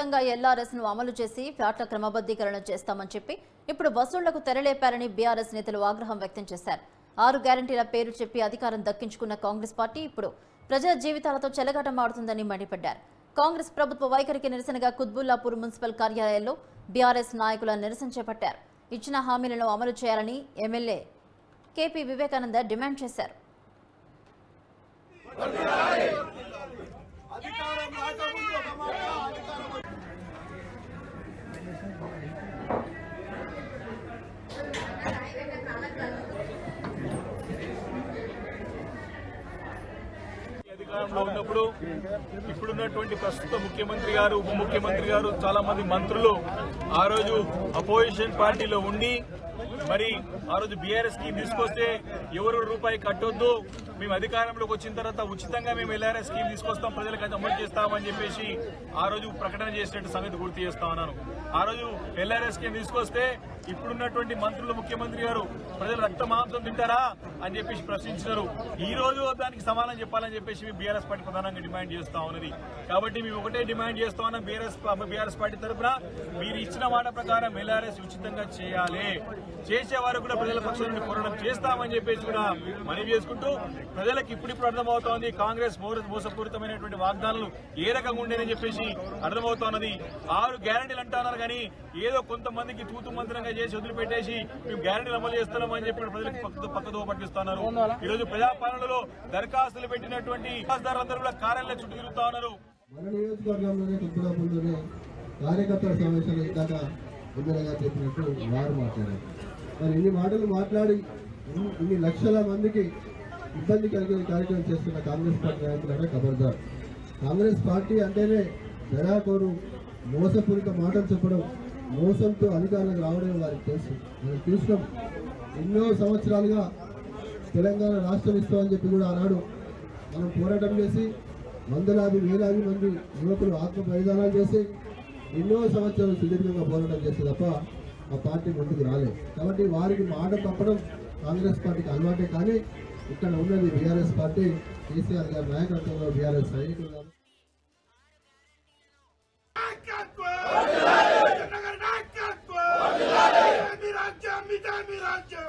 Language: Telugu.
ఖచ్చితంగా ఎల్ఆర్ఎస్ ను అమలు చేసి ఫ్లాట్ల క్రమబద్దీకరణ చేస్తామని చెప్పి ఇప్పుడు వసూళ్లకు తెరలేపారని బీఆర్ఎస్ నేతలు ఆగ్రహం వ్యక్తం చేశారు. 6 గ్యారంటీల పేరు చెప్పి అధికారం దక్కించుకున్న కాంగ్రెస్ పార్టీ ఇప్పుడు ప్రజల జీవితాలతో చెలగాటమాడుతుందని మండిపడ్డారు. కాంగ్రెస్ ప్రభుత్వ వైఖరికి నిరసనగా కుత్బుల్లాపూర్ మున్సిపల్ కార్యాలయంలో బీఆర్ఎస్ నాయకుల నిరసన చేపట్టారు. ఇచ్చిన హామీలను అమలు చేయాలని ఎమ్మెల్యే కేపీ వివేకానంద డిమాండ్ చేశారు. అధికారంలో ఉన్నప్పుడు ఇప్పుడున్నటువంటి ప్రస్తుత ముఖ్యమంత్రి గారు, ఉప ముఖ్యమంత్రి గారు, చాలా మంది మంత్రులు ఆ రోజు అపోజిషన్ పార్టీలో ఉండి మరి ఆ రోజు బీఆర్ఎస్ స్కీమ్ తీసుకొస్తే ఎవరు రూపాయి కట్టొద్దు, మేము అధికారంలోకి వచ్చిన తర్వాత ఉచితంగా మేము ఎల్ఆర్ఎస్ స్కీమ్ తీసుకొస్తాం, ప్రజలకు అమలు చేస్తామని చెప్పేసి ఆ రోజు ప్రకటన చేసినట్టు సంగతి గుర్తు చేస్తా ఉన్నాను. ఆ రోజు ఎల్ఆర్ఎస్ స్కీమ్ తీసుకొస్తే ఇప్పుడున్నటువంటి మంత్రులు, ముఖ్యమంత్రి గారు ప్రజలు రక్త మాంసం తింటారా అని చెప్పేసి ప్రశ్నించినారు. ఈ రోజు దానికి సమాధానం చెప్పాలని చెప్పేసి బీఆర్ఎస్ పార్టీ ప్రధానంగా డిమాండ్ చేస్తా ఉన్నది. కాబట్టి మేము ఒకటే డిమాండ్ చేస్తా ఉన్నాం, బీఆర్ఎస్ పార్టీ తరఫున మీరు ఇచ్చిన మాట ప్రకారం ఎల్ఆర్ఎస్ ఉచితంగా చేయాలి, చేసేవారు కూడా ప్రజల పక్షం నుండి పోరాటం చేస్తామని చెప్పేసి కూడా మనవి చేసుకుంటూ, ప్రజలకు ఇప్పుడిప్పుడు అర్థమవుతోంది కాంగ్రెస్ మోసపూరితమైనటువంటి వాగ్దానాలు ఏ రకంగా ఉండేనని చెప్పేసి అర్థమవుతోన్నది. 6 గ్యారంటీలు అంటున్నారు కానీ ఏదో కొంతమందికి తూతు మంత్రంగా చేసి వదిలిపెట్టేసి మేము గ్యారంటీలు అమలు చేస్తున్నామని చెప్పి ప్రజలకు పక్కదో పట్టిస్తున్నారు. ఈ రోజు ప్రజాపాలనలో దరఖాస్తులు పెట్టినటువంటి దరఖాస్తుదారులందరూ కూడా కార్యాలయం చుట్టూ తిరుగుతా ఉన్నారు. మన నియోజకవర్గంలోనే కుప్పలపూర్లోనే కార్యకర్తల సమావేశాలు ఇందాక ఎమ్మెల్యేగా చెప్పినట్టు వారు మాట్లాడారు. మరి ఇన్ని మాటలు మాట్లాడి ఇన్ని లక్షల మందికి ఇబ్బంది కలిగే కార్యక్రమం చేస్తున్న కాంగ్రెస్ పార్టీ నాయకులంటే ఖబర్దార్. కాంగ్రెస్ పార్టీ అంటేనే దయాకోరు, మోసపూరిత మాటలు చెప్పడం, మోసంతో అధికారులకు రావడం వారికి తెలుసు. మనం చూసినాం ఎన్నో సంవత్సరాలుగా తెలంగాణ రాష్ట్రం ఇస్తామని చెప్పి కూడా ఆనాడు మనం పోరాటం చేసి వందలాది వేలాది మంది యువకులు ఆత్మ బలిదానాలు చేసి ఎన్నో సంవత్సరాలు సుదీర్ఘంగా పోరాటం చేస్తే తప్ప ఆ పార్టీ ముందుకు రాలేదు. కాబట్టి వారికి మాట తప్పడం కాంగ్రెస్ పార్టీకి అలవాటే. కానీ ఇక్కడ ఉన్నది బీఆర్ఎస్ పార్టీ, కేసీఆర్ గారి నాయకత్వంలో బీఆర్ఎస్ సైనికులు రాజ్యం